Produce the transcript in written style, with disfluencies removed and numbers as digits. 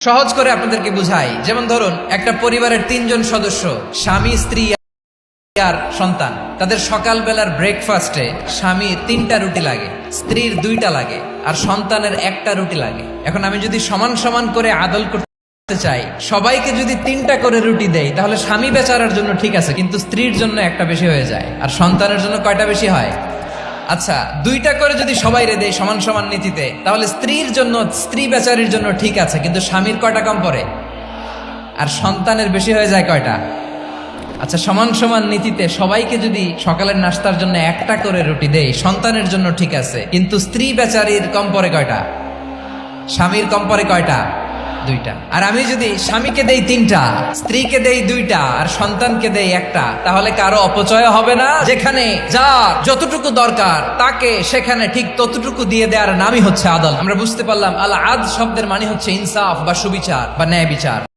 সহজ করে আপনাদেরকে বুঝাই। যেমন ধরুন, একটা পরিবারের 3 জন সদস্য, স্বামী, স্ত্রী আর সন্তান। তাদের সকালবেলার ব্রেকফাস্টে স্বামীর 3টা রুটি লাগে, স্ত্রীর 2টা লাগে, আর সন্তানের 1টা রুটি লাগে। এখন আমি যদি সমান সমান করে আদল করতে চাই, সবাইকে যদি 3টা করে রুটি দেই, তাহলে স্বামী বেচারার জন্য ঠিক আছে, কিন্তু স্ত্রীর জন্য একটা বেশি হয়ে যায়। আর সন্তানের জন্য কয়টা বেশি হয়? আচ্ছা, 2টা করে যদি সবাই রে দেয় সমান সমান নীতিতে, তাহলে স্ত্রীর জন্য, স্ত্রী বেচারির জন্য ঠিক আছে, কিন্তু স্বামীর কয়টা কম পড়ে? আর সন্তানের বেশি হয়ে যায় কয়টা? আচ্ছা, সমান সমান নীতিতে সবাইকে যদি সকালের নাস্তার জন্য 1টা করে রুটি দেই, সন্তানের জন্য ঠিক আছে, কিন্তু স্ত্রী বেচারির কম পড়ে কয়টা? স্বামীর কম পড়ে কয়টা? 2টা। আর আমি যদি স্বামীকে দেই 3টা, স্ত্রীকে দেই 2টা, আর সন্তানকে দেই 1টা, তাহলে কারো অপচয় হবে না? যেখানে যার যতটুকু দরকার তাকে সেখানে ঠিক ততটুকু দিয়ে দেওয়ার নামই হচ্ছে আদল। আমরা বুঝতে পারলাম আল আদ শব্দের মানে হচ্ছে ইনসাফ বা সুবিচার বা ন্যায় বিচার।